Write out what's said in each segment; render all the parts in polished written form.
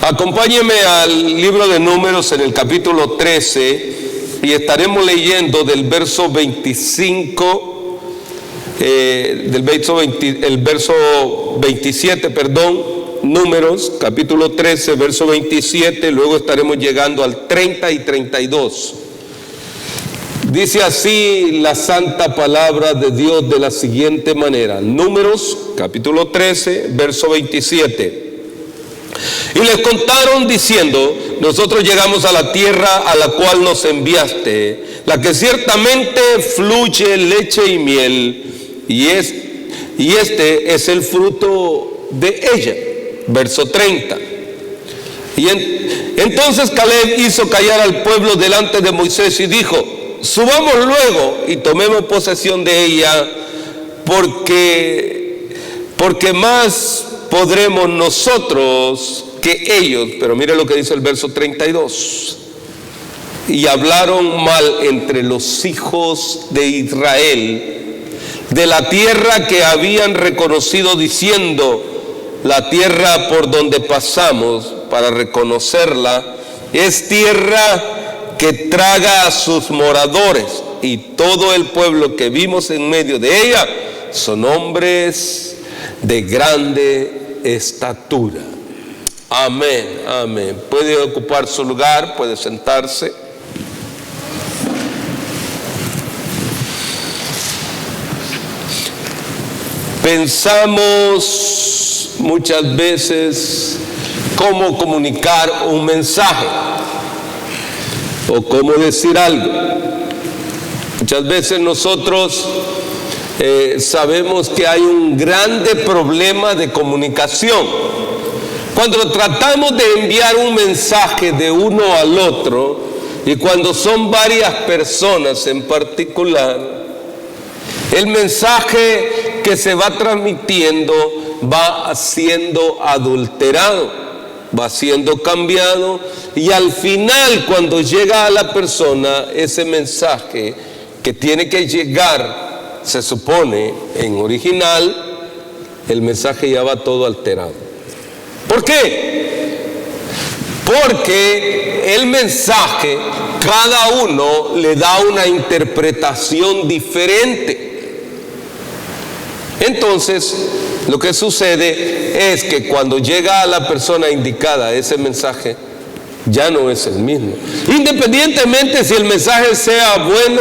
Acompáñeme al libro de Números en el capítulo 13 y estaremos leyendo del verso 25, el verso 27, perdón, Números, capítulo 13, verso 27, luego estaremos llegando al 30 y 32. Dice así la santa palabra de Dios de la siguiente manera. Números, capítulo 13, verso 27. Y les contaron diciendo: nosotros llegamos a la tierra a la cual nos enviaste, la que ciertamente fluye leche y miel, y este es el fruto de ella. Verso 30. Y entonces Caleb hizo callar al pueblo delante de Moisés y dijo: subamos luego y tomemos posesión de ella, porque más podremos nosotros que ellos. Pero mire lo que dice el verso 32. Y hablaron mal entre los hijos de Israel de la tierra que habían reconocido, diciendo: la tierra por donde pasamos para reconocerla es tierra que traga a sus moradores, y todo el pueblo que vimos en medio de ella son hombres de grande estatura. Amén, amén. Puede ocupar su lugar, puede sentarse. Pensamos muchas veces cómo comunicar un mensaje o cómo decir algo. Muchas veces nosotros sabemos que hay un grande problema de comunicación. Cuando tratamos de enviar un mensaje de uno al otro, y cuando son varias personas en particular, el mensaje que se va transmitiendo va siendo adulterado, va siendo cambiado, y al final, cuando llega a la persona ese mensaje que tiene que llegar, se supone en original, el mensaje ya va todo alterado. ¿Por qué? Porque el mensaje, cada uno le da una interpretación diferente. Entonces, lo que sucede es que cuando llega a la persona indicada ese mensaje, ya no es el mismo. Independientemente si el mensaje sea bueno,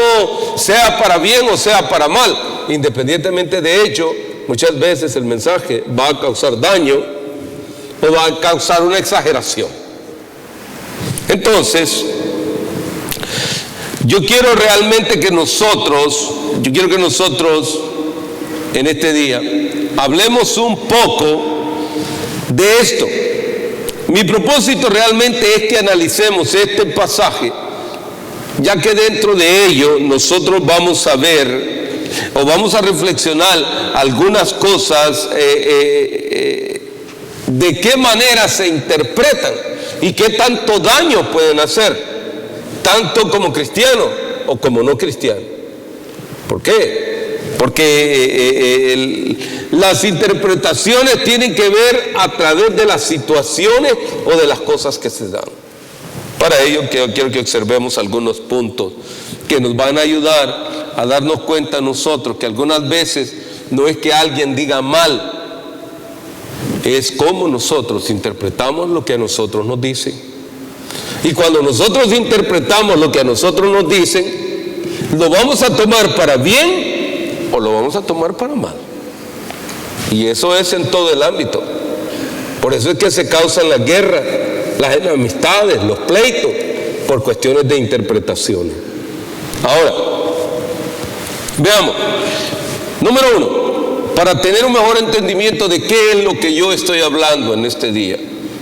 sea para bien o sea para mal, independientemente de ello, muchas veces el mensaje va a causar daño o va a causar una exageración. Entonces, yo quiero que nosotros en este día hablemos un poco de esto. Mi propósito realmente es que analicemos este pasaje, ya que dentro de ello nosotros vamos a ver o vamos a reflexionar algunas cosas de qué manera se interpretan y qué tanto daño pueden hacer, tanto como cristiano o como no cristiano. ¿Por qué? Porque las interpretaciones tienen que ver a través de las situaciones o de las cosas que se dan. Para ello quiero que observemos algunos puntos que nos van a ayudar a darnos cuenta nosotros que algunas veces no es que alguien diga mal, es como nosotros interpretamos lo que a nosotros nos dicen. Y cuando nosotros interpretamos lo que a nosotros nos dicen, lo vamos a tomar para bien o lo vamos a tomar para mal. Y eso es en todo el ámbito. Por eso es que se causan las guerras, las enemistades, los pleitos, por cuestiones de interpretaciones. Ahora, veamos. Número uno, para tener un mejor entendimiento de qué es lo que yo estoy hablando en este día,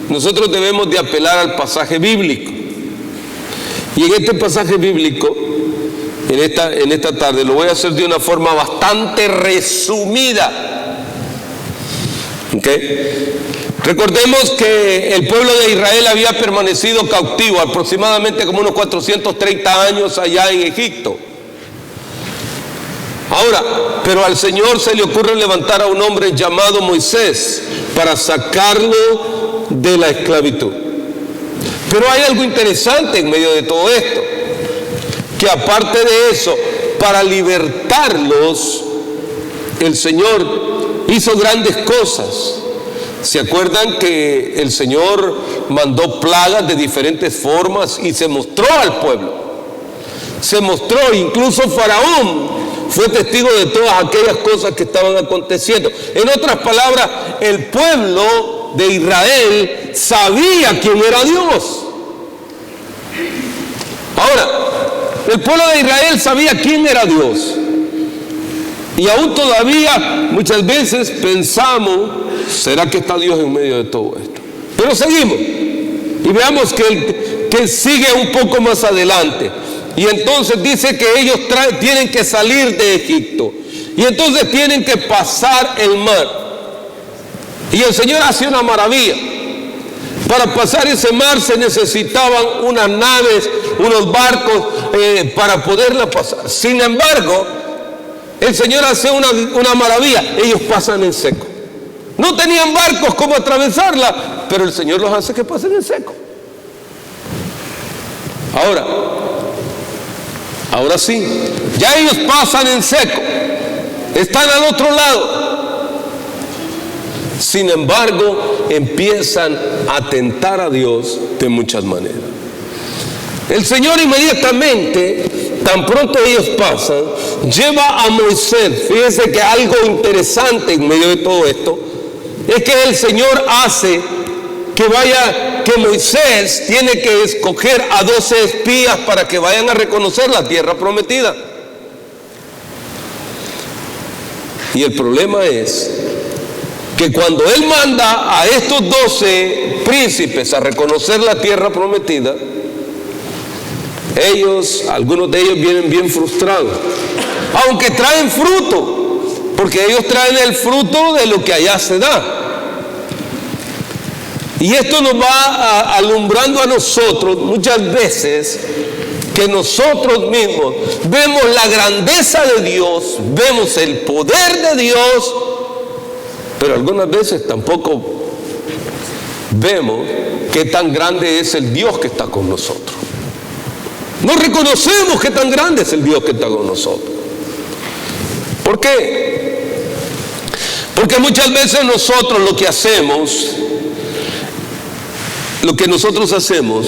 nosotros debemos de apelar al pasaje bíblico. Y en este pasaje bíblico, en esta tarde, lo voy a hacer de una forma bastante resumida. ¿Okay? Recordemos que el pueblo de Israel había permanecido cautivo aproximadamente como unos 430 años allá en Egipto. Ahora, pero al Señor se le ocurre levantar a un hombre llamado Moisés para sacarlo de la esclavitud. Pero hay algo interesante en medio de todo esto, que aparte de eso, para libertarlos, el Señor hizo grandes cosas. ¿Se acuerdan que el Señor mandó plagas de diferentes formas y se mostró al pueblo? Se mostró, incluso Faraón fue testigo de todas aquellas cosas que estaban aconteciendo. En otras palabras, el pueblo de Israel sabía quién era Dios. Ahora, el pueblo de Israel sabía quién era Dios. Y aún todavía muchas veces pensamos, ¿será que está Dios en medio de todo esto? Pero seguimos y veamos que sigue un poco más adelante. Y entonces dice que ellos tienen que salir de Egipto. Y entonces tienen que pasar el mar. Y el Señor hace una maravilla. Para pasar ese mar se necesitaban unas naves, unos barcos para poderla pasar. Sin embargo, el Señor hace una maravilla. Ellos pasan en seco. No tenían barcos como atravesarla, pero el Señor los hace que pasen en seco. Ahora sí, ya ellos pasan en seco, están al otro lado. Sin embargo, empiezan a tentar a Dios de muchas maneras. El Señor inmediatamente, tan pronto ellos pasan, lleva a Moisés. Fíjense que algo interesante en medio de todo esto es que el Señor hace que Moisés tiene que escoger a 12 espías para que vayan a reconocer la tierra prometida. Y el problema es que cuando él manda a estos 12 príncipes a reconocer la tierra prometida, algunos de ellos vienen bien frustrados, aunque traen fruto, porque ellos traen el fruto de lo que allá se da. Y esto nos va alumbrando a nosotros muchas veces, que nosotros mismos vemos la grandeza de Dios, vemos el poder de Dios, pero algunas veces tampoco vemos qué tan grande es el Dios que está con nosotros. No reconocemos qué tan grande es el Dios que está con nosotros. ¿Por qué? Porque muchas veces nosotros lo que nosotros hacemos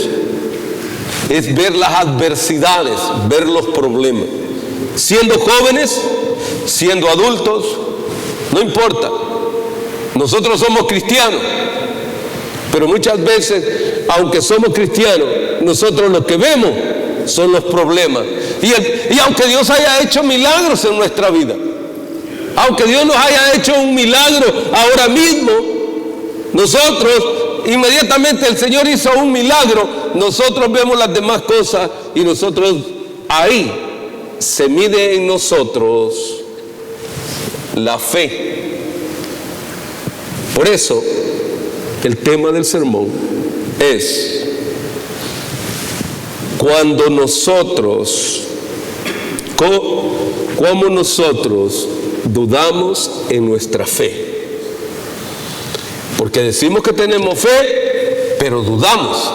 es ver las adversidades, ver los problemas. Siendo jóvenes, siendo adultos, no importa. Nosotros somos cristianos, pero muchas veces, aunque somos cristianos, nosotros lo que vemos son los problemas. Y aunque Dios haya hecho milagros en nuestra vida, aunque Dios nos haya hecho un milagro ahora mismo, nosotros, inmediatamente el Señor hizo un milagro, nosotros vemos las demás cosas y nosotros, ahí se mide en nosotros la fe. Por eso, el tema del sermón es cuando nosotros, cómo nosotros dudamos en nuestra fe. Porque decimos que tenemos fe, pero dudamos.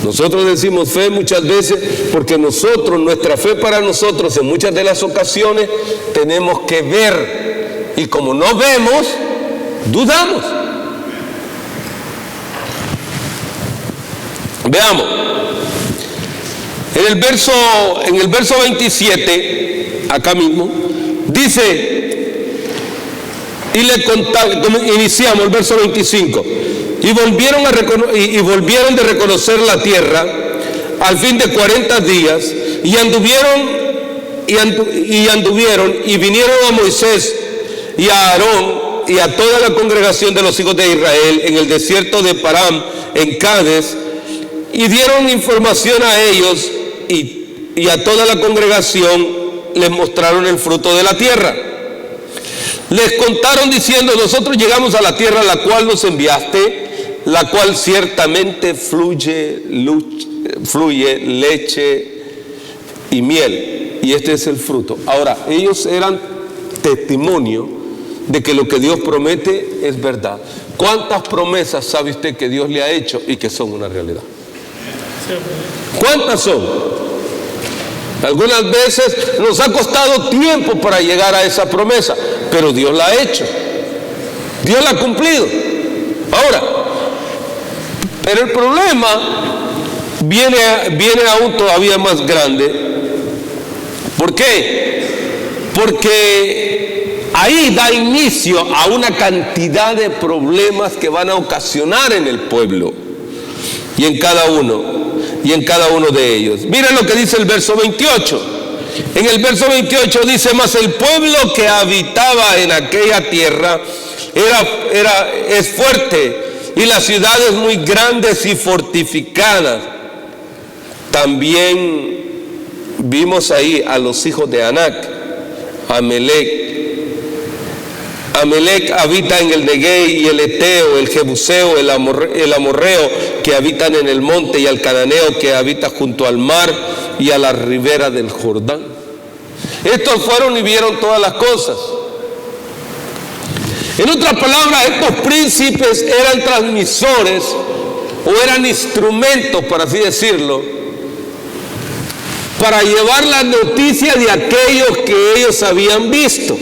Nosotros decimos fe muchas veces porque nuestra fe para nosotros en muchas de las ocasiones tenemos que ver. Y como no vemos, dudamos. Veamos. En el verso 27, acá mismo, dice, iniciamos el verso 25, y volvieron de reconocer la tierra al fin de 40 días, y anduvieron y vinieron a Moisés y a Aarón y a toda la congregación de los hijos de Israel en el desierto de Param, en Cades, y dieron información a ellos y a toda la congregación les mostraron el fruto de la tierra. Les contaron diciendo: nosotros llegamos a la tierra a la cual nos enviaste, la cual ciertamente fluye leche y miel, y este es el fruto. Ahora, ellos eran testimonio de que lo que Dios promete es verdad. ¿Cuántas promesas sabe usted que Dios le ha hecho y que son una realidad? ¿Cuántas son? Algunas veces nos ha costado tiempo para llegar a esa promesa, pero Dios la ha hecho. Dios la ha cumplido. Ahora, pero el problema viene aún todavía más grande. ¿Por qué? Porque ahí da inicio a una cantidad de problemas que van a ocasionar en el pueblo y en cada uno de ellos. Miren lo que dice el verso 28. En el verso 28 dice: mas el pueblo que habitaba en aquella tierra es fuerte, y las ciudades muy grandes y fortificadas. También vimos ahí a los hijos de Anac, Amelec. Amelec habita en el Neguey, y el Eteo, el Jebuseo, el Amorreo, que habitan en el monte, y al Cananeo, que habita junto al mar y a la ribera del Jordán. Estos fueron y vieron todas las cosas. En otras palabras, estos príncipes eran transmisores o eran instrumentos, por así decirlo, para llevar la noticia de aquellos que ellos habían visto.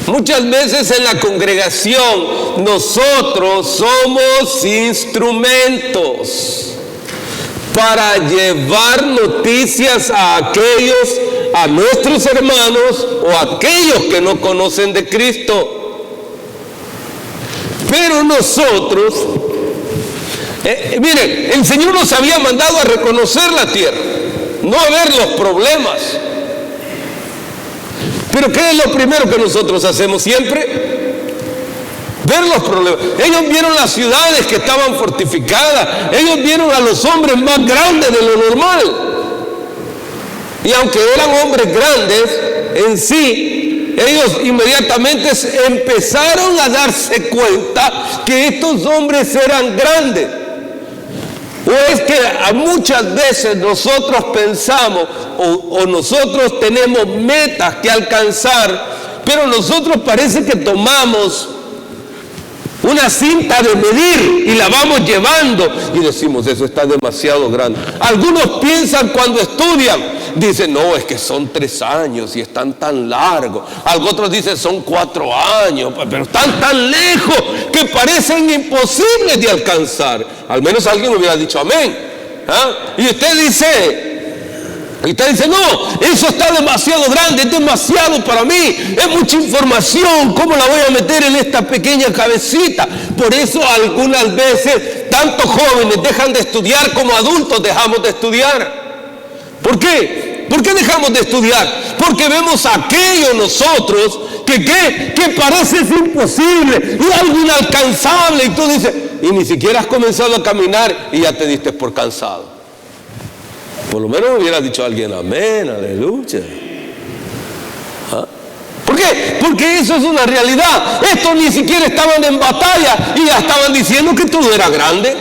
Muchas veces en la congregación nosotros somos instrumentos para llevar noticias a nuestros hermanos o a aquellos que no conocen de Cristo. Pero nosotros, miren, el Señor nos había mandado a reconocer la tierra, no a ver los problemas. Pero ¿qué es lo primero que nosotros hacemos siempre? Ver los problemas. Ellos vieron las ciudades que estaban fortificadas. Ellos vieron a los hombres más grandes de lo normal. Y aunque eran hombres grandes en sí, ellos inmediatamente empezaron a darse cuenta que estos hombres eran grandes. O es que muchas veces nosotros pensamos o nosotros tenemos metas que alcanzar, pero nosotros parece que tomamos una cinta de medir y la vamos llevando y decimos: eso está demasiado grande. Algunos piensan cuando estudian, dicen: no, es que son 3 años y están tan largos. Otros dicen: son 4 años, pero están tan lejos que parecen imposibles de alcanzar. Al menos alguien hubiera dicho amén. Y usted dice: no, eso está demasiado grande, es demasiado para mí, es mucha información, ¿cómo la voy a meter en esta pequeña cabecita? Por eso algunas veces tanto jóvenes dejan de estudiar como adultos dejamos de estudiar. ¿Por qué? ¿Por qué dejamos de estudiar? Porque vemos aquello nosotros que parece imposible y algo inalcanzable, y tú dices, y ni siquiera has comenzado a caminar y ya te diste por cansado. Por lo menos hubiera dicho alguien amén, aleluya. ¿Por qué? Porque eso es una realidad. Estos ni siquiera estaban en batalla y ya estaban diciendo que todo era grande.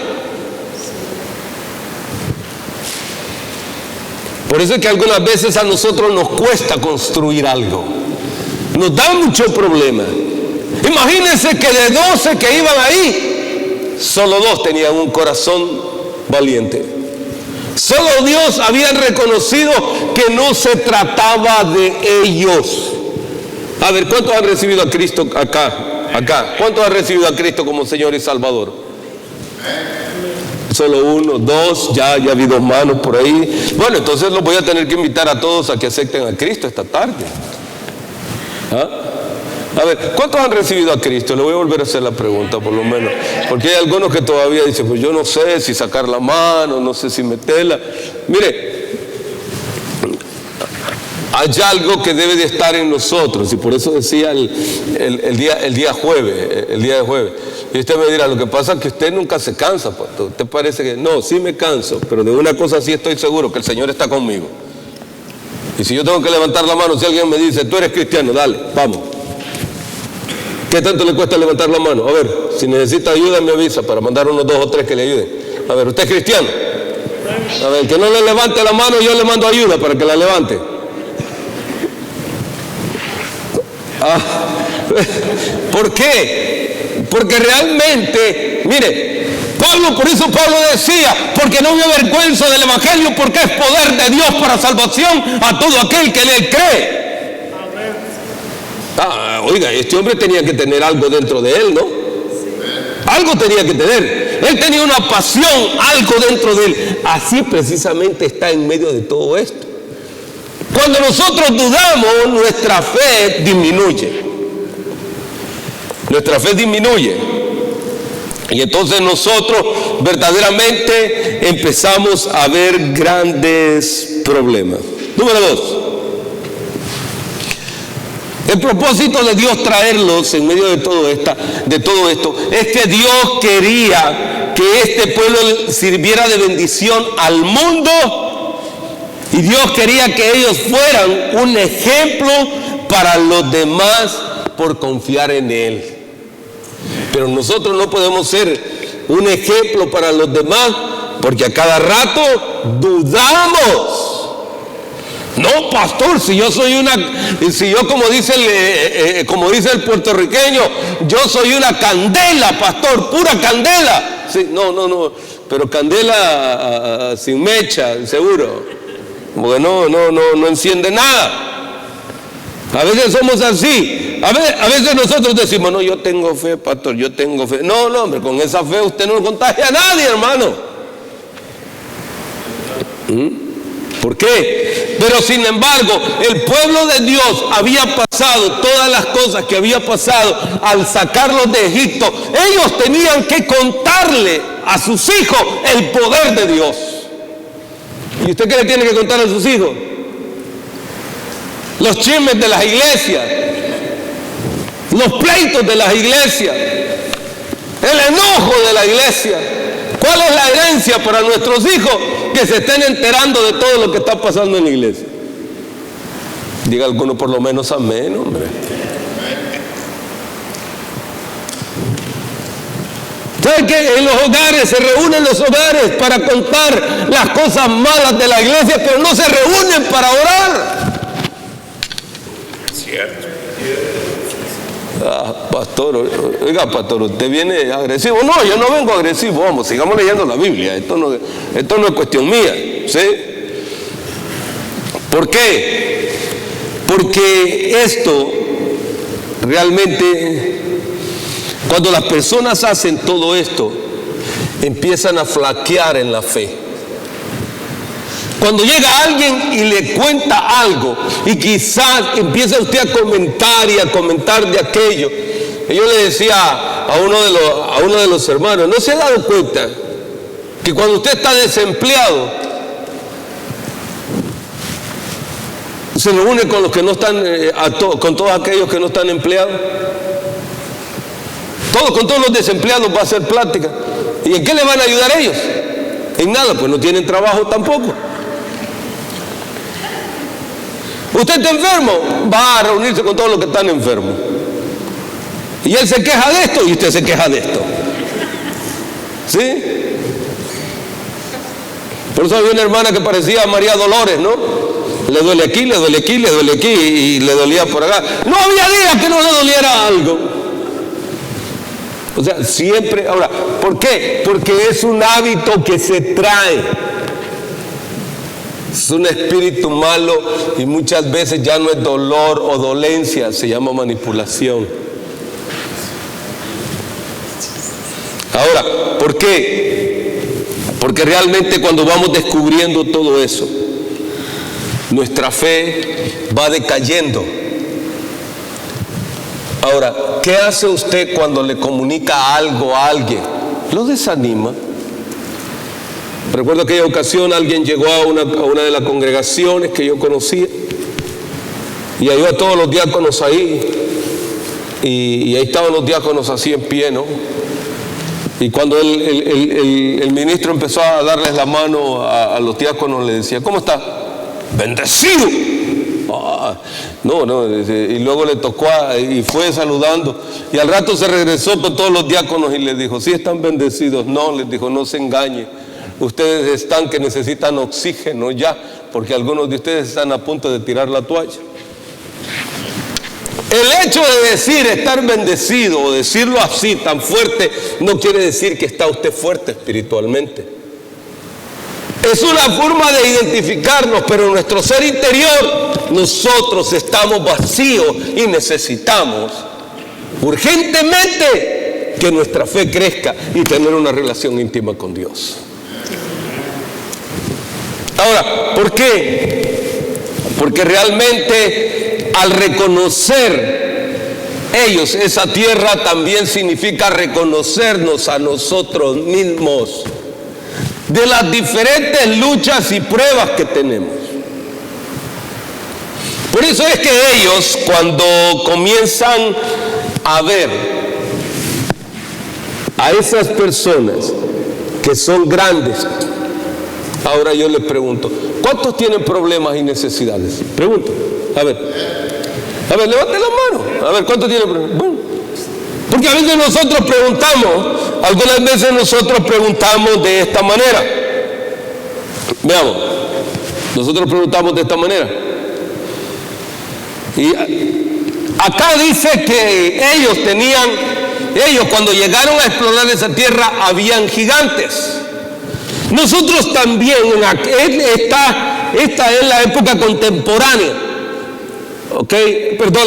Por eso es que algunas veces a nosotros nos cuesta construir algo. Nos da mucho problema. Imagínense que de 12 que iban ahí, solo 2 tenían un corazón valiente. Solo Dios había reconocido que no se trataba de ellos. A ver, ¿cuántos han recibido a Cristo acá? ¿Cuántos han recibido a Cristo como Señor y Salvador? Solo 1, 2, ya vi 2 manos por ahí. Bueno, entonces los voy a tener que invitar a todos a que acepten a Cristo esta tarde. A ver, ¿cuántos han recibido a Cristo? Le voy a volver a hacer la pregunta por lo menos, porque hay algunos que todavía dicen: pues yo no sé si sacar la mano, no sé si meterla. Mire, hay algo que debe de estar en nosotros, y por eso decía el día de jueves. Y usted me dirá: lo que pasa es que usted nunca se cansa, pastor. ¿Usted parece que no? Sí me canso, pero de una cosa sí estoy seguro, que el Señor está conmigo. Y si yo tengo que levantar la mano, si alguien me dice: tú eres cristiano, dale, vamos. ¿Qué tanto le cuesta levantar la mano? A ver, si necesita ayuda me avisa para mandar unos 2 o 3 que le ayuden. A ver, ¿usted es cristiano? A ver, que no le levante la mano, yo le mando ayuda para que la levante. ¿Por qué? Porque realmente, mire, por eso Pablo decía, porque no me avergüenzo del evangelio, porque es poder de Dios para salvación a todo aquel que en él cree. Oiga, este hombre tenía que tener algo dentro de él, ¿no? Algo tenía que tener. Él tenía una pasión, algo dentro de él. Así precisamente está en medio de todo esto. Cuando nosotros dudamos, nuestra fe disminuye. Nuestra fe disminuye. Y entonces nosotros verdaderamente empezamos a ver grandes problemas. Número 2. El propósito de Dios traerlos en medio de todo esto es que Dios quería que este pueblo sirviera de bendición al mundo, y Dios quería que ellos fueran un ejemplo para los demás por confiar en Él. Pero nosotros no podemos ser un ejemplo para los demás porque a cada rato dudamos. No, pastor, si yo como dice el puertorriqueño, yo soy una candela, pastor, pura candela. Sí, no, pero candela sin mecha, seguro, porque no enciende nada. A veces somos así. A veces nosotros decimos, no, yo tengo fe, pastor, yo tengo fe. No, hombre, con esa fe usted no contagia a nadie, hermano. ¿Por qué? Pero sin embargo, el pueblo de Dios había pasado todas las cosas que había pasado al sacarlos de Egipto. Ellos tenían que contarle a sus hijos el poder de Dios. ¿Y usted qué le tiene que contar a sus hijos? Los chismes de las iglesias, los pleitos de las iglesias, el enojo de la iglesia. ¿Cuál es la herencia para nuestros hijos? Que se estén enterando de todo lo que está pasando en la iglesia. Diga alguno por lo menos amén, hombre. ¿Sabe qué? En los hogares se reúnen los hogares para contar las cosas malas de la iglesia, pero no se reúnen para orar. Cierto. Pastor, oiga, pastor, usted viene agresivo. No, yo no vengo agresivo. Vamos, sigamos leyendo la Biblia. Esto no es cuestión mía, ¿sí? ¿Por qué? Porque esto realmente, cuando las personas hacen todo esto, empiezan a flaquear en la fe. Cuando llega alguien y le cuenta algo y quizás empieza usted a comentar de aquello. Yo le decía a uno de los hermanos, ¿no se ha dado cuenta que cuando usted está desempleado se reúne con los que no están, con todos aquellos que no están empleados? Con todos los desempleados va a hacer plática. ¿Y en qué le van a ayudar ellos? En nada, pues no tienen trabajo tampoco. Usted está enfermo, va a reunirse con todos los que están enfermos. Y él se queja de esto y usted se queja de esto. ¿Sí? Por eso había una hermana que parecía María Dolores, ¿no? Le duele aquí, le duele aquí, le duele aquí y le dolía por acá. No había día que no le doliera algo. O sea, siempre. Ahora, ¿por qué? Porque es un hábito que se trae. Es un espíritu malo y muchas veces ya no es dolor o dolencia, se llama manipulación. Ahora, ¿por qué? Porque realmente cuando vamos descubriendo todo eso, nuestra fe va decayendo. Ahora, ¿qué hace usted cuando le comunica algo a alguien? Lo desanima. Recuerdo aquella ocasión alguien llegó a una de las congregaciones que yo conocía y halló a todos los diáconos ahí y ahí estaban los diáconos así en pie, ¿no? Y cuando el ministro empezó a darles la mano a los diáconos, le decía, ¿cómo está? ¡Bendecido! Y luego le tocó y fue saludando y al rato se regresó con todos los diáconos y les dijo, ¿sí están bendecidos? No, les dijo, no se engañe. Ustedes están que necesitan oxígeno ya, porque algunos de ustedes están a punto de tirar la toalla. El hecho de decir estar bendecido o decirlo así tan fuerte no quiere decir que está usted fuerte espiritualmente. Es una forma de identificarnos, pero en nuestro ser interior nosotros estamos vacíos y necesitamos urgentemente que nuestra fe crezca y tener una relación íntima con Dios. Ahora, ¿por qué? Porque realmente al reconocer ellos esa tierra también significa reconocernos a nosotros mismos de las diferentes luchas y pruebas que tenemos. Por eso es que ellos, cuando comienzan a ver a esas personas que son grandes, ahora yo les pregunto, ¿cuántos tienen problemas y necesidades? Pregunto, a ver, levante la mano, a ver, ¿cuántos tienen problemas? Bueno, porque a veces nosotros preguntamos, algunas veces nosotros preguntamos de esta manera. Veamos, nosotros preguntamos de esta manera. Y acá dice que ellos cuando llegaron a explorar esa tierra, habían gigantes. Nosotros también, esta es la época contemporánea,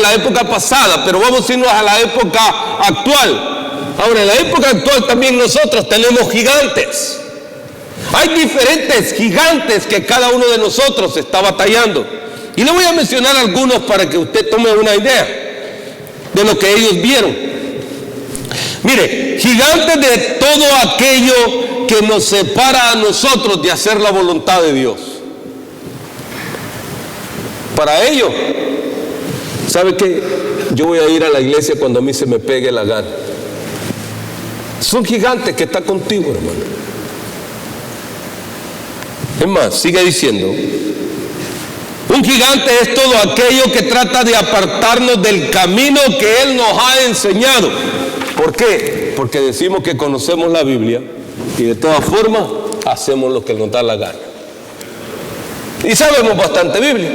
la época pasada, pero vamos a irnos a la época actual. Ahora, en la época actual también nosotros tenemos gigantes. Hay diferentes gigantes que cada uno de nosotros está batallando. Y le voy a mencionar algunos para que usted tome una idea de lo que ellos vieron. Mire, gigantes de todo aquello que nos separa a nosotros de hacer la voluntad de Dios. Para ello, ¿sabe qué? Yo voy a ir a la iglesia cuando a mí se me pegue la gana. Son gigantes que están contigo, hermano. Es más, sigue diciendo, un gigante es todo aquello que trata de apartarnos del camino que Él nos ha enseñado. ¿Por qué? Porque decimos que conocemos la Biblia y de todas formas hacemos lo que nos da la gana. Y sabemos bastante Biblia.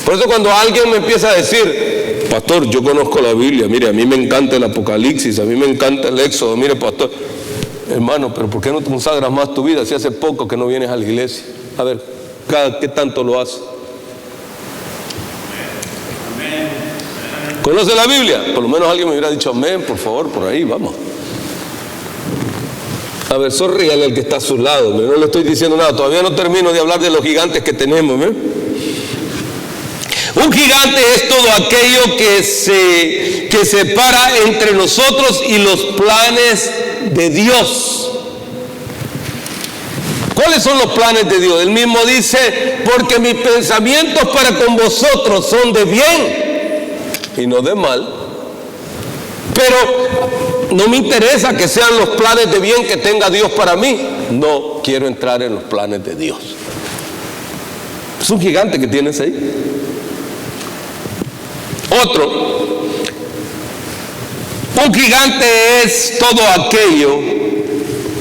Por eso cuando alguien me empieza a decir, pastor, yo conozco la Biblia, mire, a mí me encanta el Apocalipsis, a mí me encanta el Éxodo, mire, pastor, hermano, pero ¿por qué no te consagras más tu vida si hace poco que no vienes a la iglesia? A ver, ¿qué tanto lo haces? ¿Conoce la Biblia? Por lo menos alguien me hubiera dicho amén, por favor, por ahí, vamos. A ver, sonríale al que está a su lado, no le estoy diciendo nada, todavía no termino de hablar de los gigantes que tenemos, ¿eh? Un gigante es todo aquello que separa entre nosotros y los planes de Dios. ¿Cuáles son los planes de Dios? Él mismo dice, porque mis pensamientos para con vosotros son de bien y no de mal. Pero no me interesa que sean los planes de bien que tenga Dios para mí. No quiero entrar en los planes de Dios. Es un gigante que tienes ahí. Otro, un gigante es todo aquello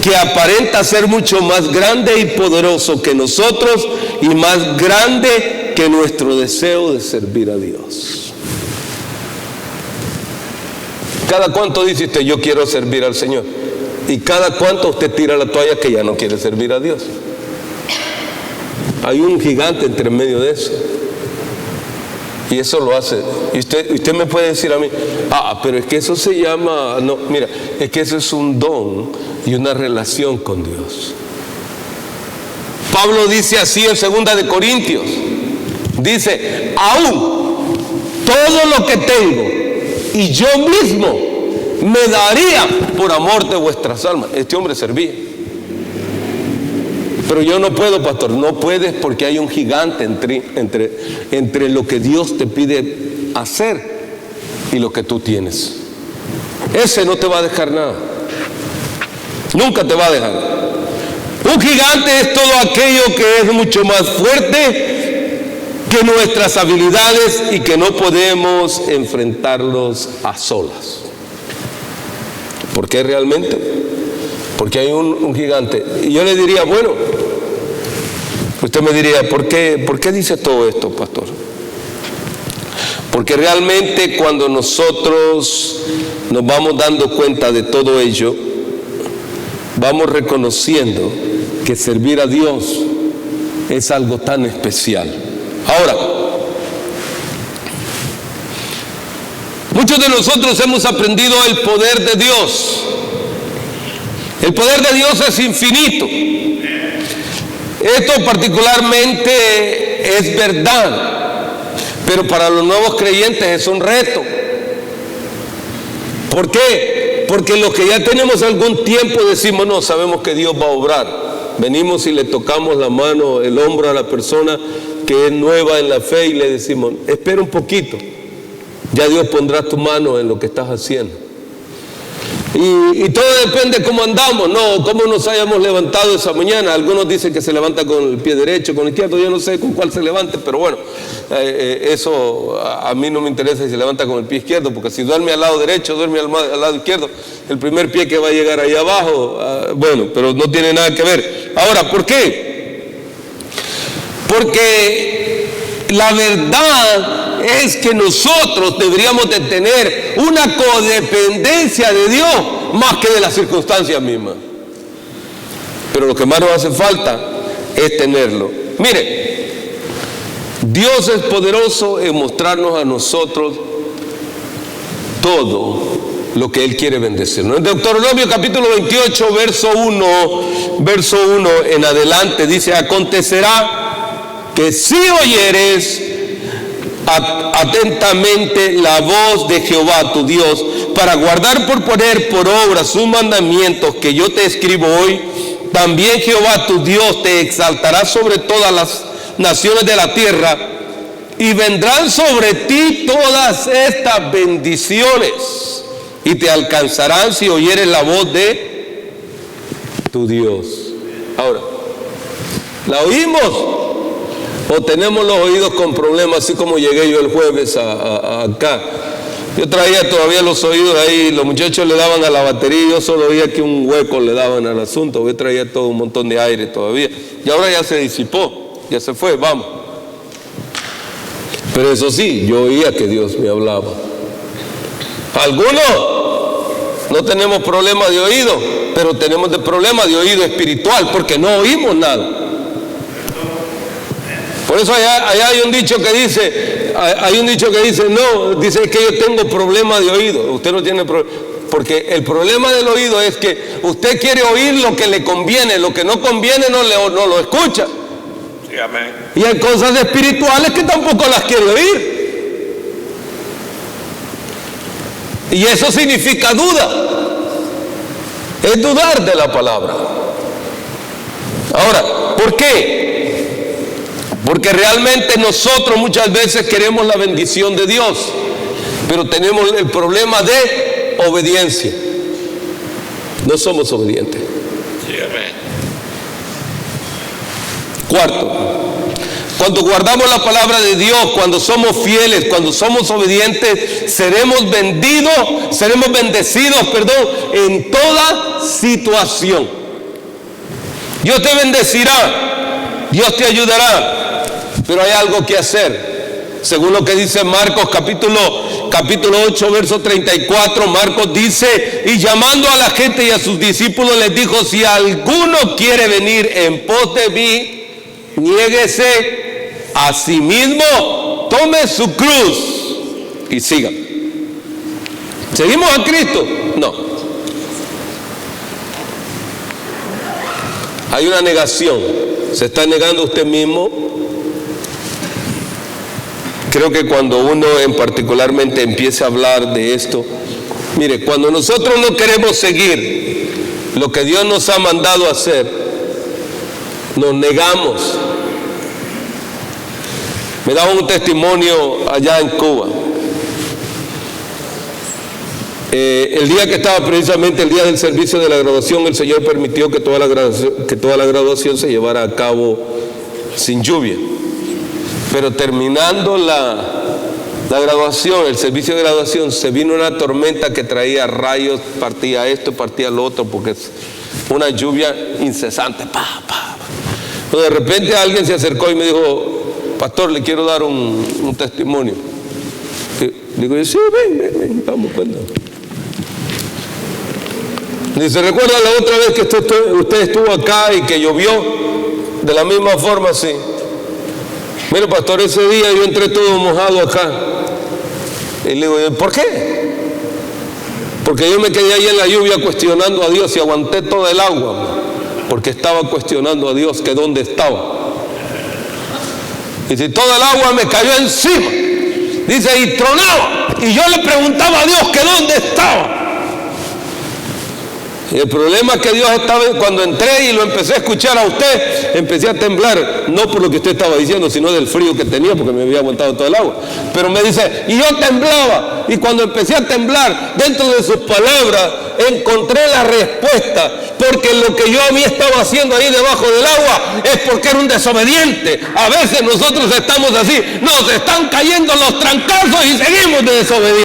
que aparenta ser mucho más grande y poderoso que nosotros y más grande que nuestro deseo de servir a Dios. ¿Cada cuánto dice usted yo quiero servir al Señor? ¿Y cada cuánto usted tira la toalla que ya no quiere servir a Dios? Hay un gigante entre medio de eso. Y eso lo hace. Y usted me puede decir a mí, pero es que eso se llama, no, mira, es que eso es un don y una relación con Dios. Pablo dice así en 2 de Corintios, dice, aún todo lo que tengo y yo mismo me daría por amor de vuestras almas. Este hombre servía. Pero yo no puedo, pastor. No puedes porque hay un gigante entre lo que Dios te pide hacer y lo que tú tienes. Ese no te va a dejar nada. Nunca te va a dejar. Un gigante es todo aquello que es mucho más fuerte que nuestras habilidades y que no podemos enfrentarlos a solas. ¿Por qué realmente? Porque hay un gigante. Y yo le diría, bueno, usted me diría, ¿por qué dice todo esto, pastor? Porque realmente cuando nosotros nos vamos dando cuenta de todo ello, vamos reconociendo que servir a Dios es algo tan especial. Ahora, muchos de nosotros hemos aprendido el poder de Dios. El poder de Dios es infinito. Esto particularmente es verdad, pero para los nuevos creyentes es un reto. ¿Por qué? Porque los que ya tenemos algún tiempo decimos, no, sabemos que Dios va a obrar. Venimos y le tocamos la mano, el hombro a la persona que es nueva en la fe y le decimos, espera un poquito, ya Dios pondrá tu mano en lo que estás haciendo. Y todo depende cómo andamos, no cómo nos hayamos levantado esa mañana. Algunos dicen que se levanta con el pie derecho, con el izquierdo, yo no sé con cuál se levante, pero bueno, eso a mí no me interesa si se levanta con el pie izquierdo, porque si duerme al lado derecho, duerme al lado izquierdo, el primer pie que va a llegar ahí abajo, bueno, pero no tiene nada que ver. Ahora, ¿por qué? Porque la verdad es que nosotros deberíamos de tener una codependencia de Dios más que de las circunstancias mismas. Pero lo que más nos hace falta es tenerlo. Mire, Dios es poderoso en mostrarnos a nosotros todo lo que Él quiere bendecirnos. En Deuteronomio capítulo 28, verso 1 en adelante, dice, acontecerá que si oyeres atentamente la voz de Jehová tu Dios, para guardar por poner por obra sus mandamientos que yo te escribo hoy, también Jehová tu Dios te exaltará sobre todas las naciones de la tierra, y vendrán sobre ti todas estas bendiciones, y te alcanzarán si oyeres la voz de tu Dios. Ahora, ¿la oímos? ¿O tenemos los oídos con problemas, así como llegué yo el jueves acá? Yo traía todavía los oídos ahí, los muchachos le daban a la batería, yo solo oía que un hueco le daban al asunto, yo traía todo un montón de aire todavía, y ahora ya se disipó, ya se fue, vamos. Pero eso sí, yo oía que Dios me hablaba. Algunos no tenemos problema de oído, pero tenemos problema de oído espiritual, porque no oímos nada. Por eso allá hay un dicho que dice, no, dice que yo tengo problema de oído. Usted no tiene problema, porque el problema del oído es que usted quiere oír lo que le conviene, lo que no conviene no lo escucha. Sí, amén. Y hay cosas espirituales que tampoco las quiere oír. Y eso significa duda. Es dudar de la palabra. Ahora, ¿por qué? Porque realmente nosotros muchas veces queremos la bendición de Dios, pero tenemos el problema de obediencia. No somos obedientes. Cuarto, cuando guardamos la palabra de Dios, cuando somos fieles, cuando somos obedientes, seremos bendecidos, en toda situación. Dios te bendecirá, Dios te ayudará. Pero hay algo que hacer. Según lo que dice Marcos capítulo 8, verso 34, Marcos dice, y llamando a la gente y a sus discípulos les dijo, si alguno quiere venir en pos de mí, niéguese a sí mismo, tome su cruz y siga. ¿Seguimos a Cristo? No. Hay una negación. Se está negando usted mismo. Creo que cuando uno en particularmente empieza a hablar de esto, mire, cuando nosotros no queremos seguir lo que Dios nos ha mandado a hacer, nos negamos. Me daba un testimonio allá en Cuba. El día que estaba precisamente el día del servicio de la graduación, el Señor permitió que toda la graduación se llevara a cabo sin lluvia. Pero terminando la graduación, el servicio de graduación, se vino una tormenta que traía rayos, partía esto, partía lo otro, porque es una lluvia incesante. Entonces, de repente alguien se acercó y me dijo, pastor, le quiero dar un testimonio. Digo yo, sí, ven, vamos, cuéntame. Dice, ¿recuerda la otra vez que usted estuvo acá y que llovió? De la misma forma, sí. Mire, pastor, ese día yo entré todo mojado acá. Y le digo, ¿por qué? Porque yo me quedé ahí en la lluvia cuestionando a Dios y aguanté todo el agua, porque estaba cuestionando a Dios que dónde estaba. Y si toda el agua me cayó encima, dice, y tronaba, y yo le preguntaba a Dios que dónde estaba. Y el problema es que Dios estaba, cuando entré y lo empecé a escuchar a usted, empecé a temblar, no por lo que usted estaba diciendo, sino del frío que tenía, porque me había aguantado todo el agua. Pero me dice, y yo temblaba, y cuando empecé a temblar, dentro de sus palabras, encontré la respuesta, porque lo que yo había estado haciendo ahí debajo del agua es porque era un desobediente. A veces nosotros estamos así, nos están cayendo los trancazos y seguimos de desobedientes.